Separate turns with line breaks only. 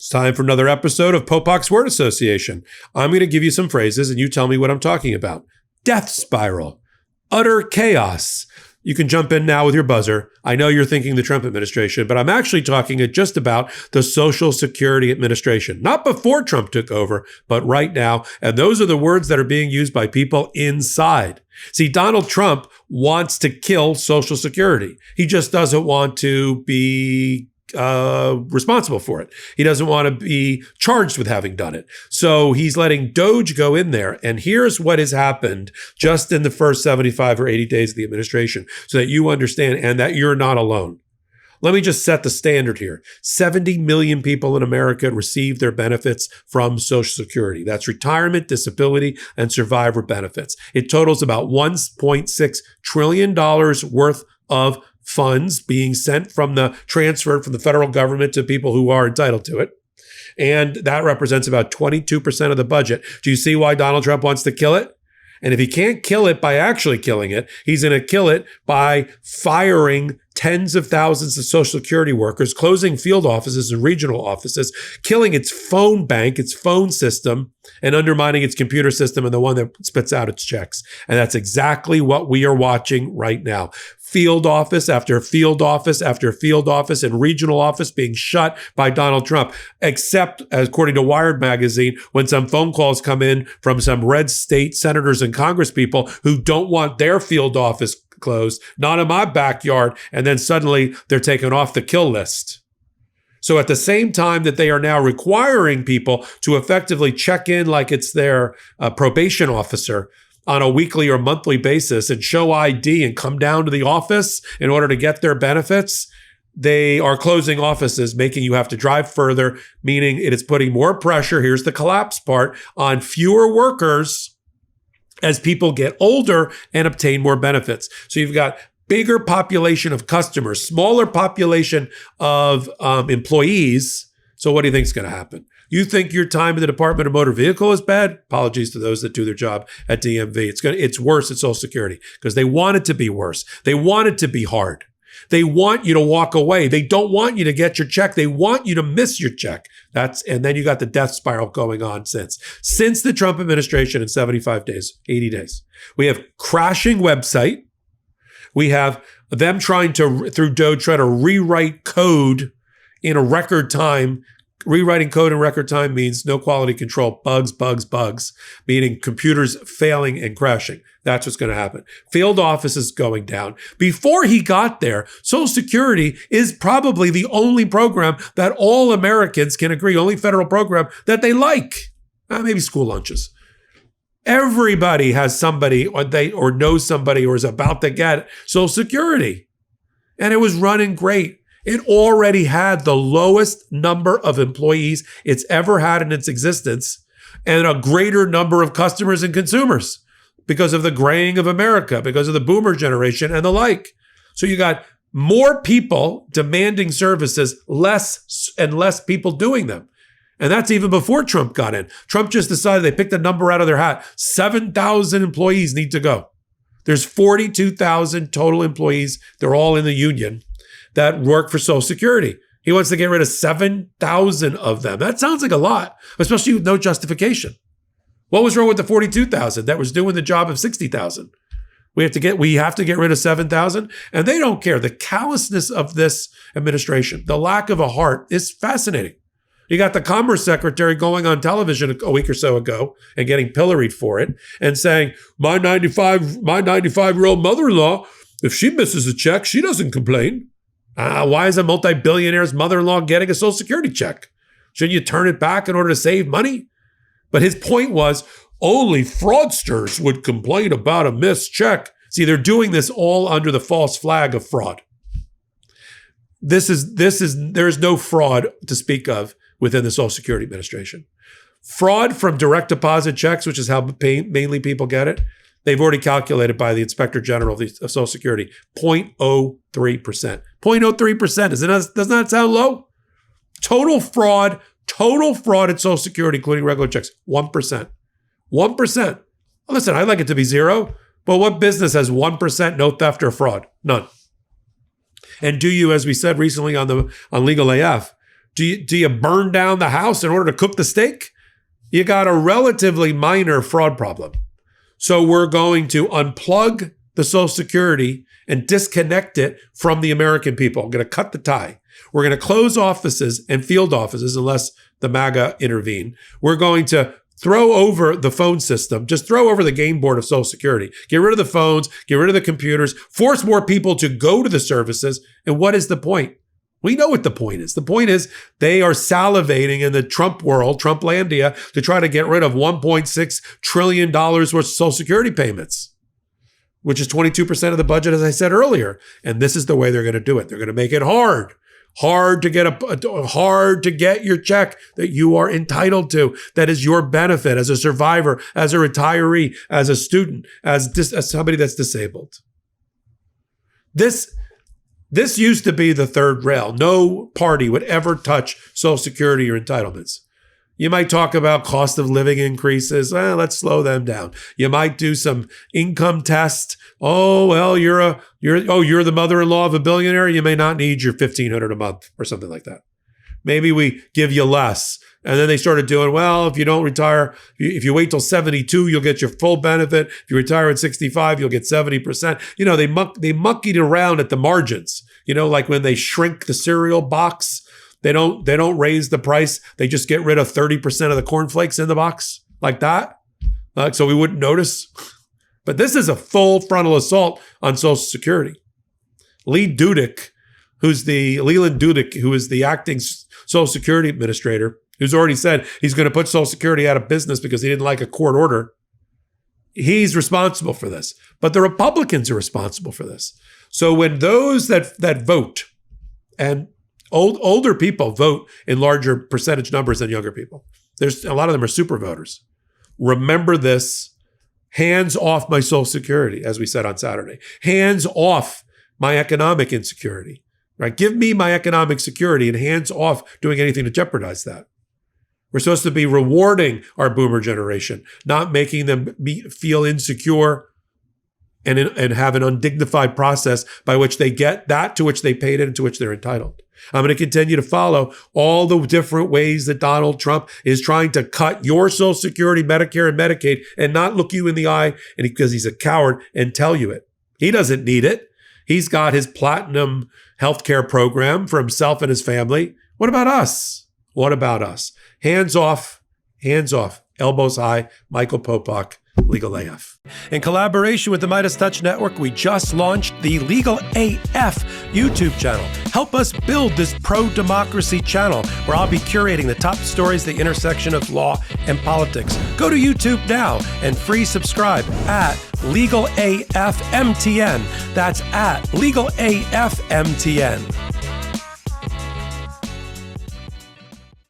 It's time for another episode of Popok's Word Association. I'm going to give you some phrases and you tell me what I'm talking about. Death spiral, utter chaos. You can jump in now with your buzzer. I know you're thinking the Trump administration, but I'm actually talking just about the Social Security Administration. Not before Trump took over, but right now. And those are the words that are being used by people inside. See, Donald Trump wants to kill Social Security. He just doesn't want to be responsible for it. He doesn't want to be charged with having done it. So he's letting Doge go in there. And here's what has happened just in the first 75 or 80 days of the administration so that you understand and that you're not alone. Let me just set the standard here. 70 million people in America receive their benefits from Social Security. That's retirement, disability, and survivor benefits. It totals about $1.6 trillion worth of funds being sent transferred from the federal government to people who are entitled to it. And that represents about 22% of the budget. Do you see why Donald Trump wants to kill it? And if he can't kill it by actually killing it, he's going to kill it by firing tens of thousands of Social Security workers, closing field offices and regional offices, killing its phone bank, its phone system, and undermining its computer system and the one that spits out its checks. And that's exactly what we are watching right now. Field office after field office after field office and regional office being shut by Donald Trump, except, according to Wired magazine, when some phone calls come in from some red state senators and congresspeople who don't want their field office closed, not in my backyard, and then suddenly they're taken off the kill list. So at the same time that they are now requiring people to effectively check in like it's their probation officer on a weekly or monthly basis and show ID and come down to the office in order to get their benefits, they are closing offices, making you have to drive further, meaning it is putting more pressure, here's the collapse part, on fewer workers as people get older and obtain more benefits. So you've got bigger population of customers, smaller population of employees. So what do you think is going to happen? You think your time in the Department of Motor Vehicle is bad? Apologies to those that do their job at DMV. It's worse at Social Security because they want it to be worse. They want it to be hard. They want you to walk away. They don't want you to get your check. They want you to miss your check. And then you got the death spiral going on since the Trump administration in 75 days, 80 days. We have crashing website. We have them trying to, through Doge, try to rewrite code in a record time. Rewriting code in record time means no quality control, bugs, meaning computers failing and crashing. That's what's going to happen. Field offices going down. Before he got there, Social Security is probably the only program that all Americans can agree, only federal program that they like. Maybe school lunches. Everybody has somebody or knows somebody or is about to get Social Security. And it was running great. It already had the lowest number of employees it's ever had in its existence and a greater number of customers and consumers because of the graying of America, because of the boomer generation and the like. So you got more people demanding services, less and less people doing them. And that's even before Trump got in. Trump just decided they picked a number out of their hat. 7,000 employees need to go. There's 42,000 total employees. They're all in the union that work for Social Security. He wants to get rid of 7,000 of them. That sounds like a lot, especially with no justification. What was wrong with the 42,000 that was doing the job of 60,000? We have to get rid of 7,000, and they don't care. The callousness of this administration, the lack of a heart is fascinating. You got the Commerce Secretary going on television a week or so ago and getting pilloried for it and saying, my 95-year-old mother-in-law, if she misses a check, she doesn't complain. Why is a multi-billionaire's mother-in-law getting a Social Security check? Shouldn't you turn it back in order to save money? But his point was only fraudsters would complain about a missed check. See, they're doing this all under the false flag of fraud. There is no fraud to speak of within the Social Security Administration. Fraud from direct deposit checks, which is how mainly people get it, they've already calculated by the Inspector General of Social Security, 0.03%. 0.03%. Doesn't that sound low? Total fraud at Social Security, including regular checks, 1%. 1%. Listen, I'd like it to be zero, but what business has 1% no theft or fraud? None. And do you, as we said recently on Legal AF, Do you burn down the house in order to cook the steak? You got a relatively minor fraud problem. So we're going to unplug the Social Security and disconnect it from the American people. We're going to cut the tie. We're going to close offices and field offices unless the MAGA intervene. We're going to throw over the phone system, just throw over the game board of Social Security. Get rid of the phones, get rid of the computers, force more people to go to the services. And what is the point? We know what the point is. The point is they are salivating in the Trump world, Trumplandia, to try to get rid of $1.6 trillion worth of Social Security payments, which is 22% of the budget, as I said earlier. And this is the way they're going to do it. They're going to make it hard to get your check that you are entitled to. That is your benefit as a survivor, as a retiree, as a student, as somebody that's disabled. This used to be the third rail. No party would ever touch Social Security or entitlements. You might talk about cost of living increases. Let's slow them down. You might do some income test. Oh, well, you're the mother-in-law of a billionaire. You may not need your $1,500 a month or something like that. Maybe we give you less. And then they started doing, well, if you don't retire, if you wait till 72, you'll get your full benefit. If you retire at 65, you'll get 70%. They monkeyed around at the margins. Like when they shrink the cereal box, they don't raise the price. They just get rid of 30% of the cornflakes in the box like that. So we wouldn't notice. But this is a full frontal assault on Social Security. Leland Dudick, who is the acting Social Security administrator, who's already said he's going to put Social Security out of business because he didn't like a court order. He's responsible for this. But the Republicans are responsible for this. So when those that vote, and older people vote in larger percentage numbers than younger people, there's a lot of them are super voters. Remember this. Hands off my Social Security, as we said on Saturday. Hands off my economic insecurity. Right? Give me my economic security and hands off doing anything to jeopardize that. We're supposed to be rewarding our boomer generation, not making them feel insecure and have an undignified process by which they get that to which they paid it and to which they're entitled. I'm going to continue to follow all the different ways that Donald Trump is trying to cut your Social Security, Medicare, and Medicaid and not look you in the eye because he's a coward and tell you it. He doesn't need it. He's got his platinum healthcare program for himself and his family. What about us? What about us? Hands off, elbows high, Michael Popok, Legal AF. In collaboration with the Midas Touch Network, we just launched the Legal AF YouTube channel. Help us build this pro-democracy channel where I'll be curating the top stories at the intersection of law and politics. Go to YouTube now and free subscribe at Legal AF MTN. That's at Legal AF MTN.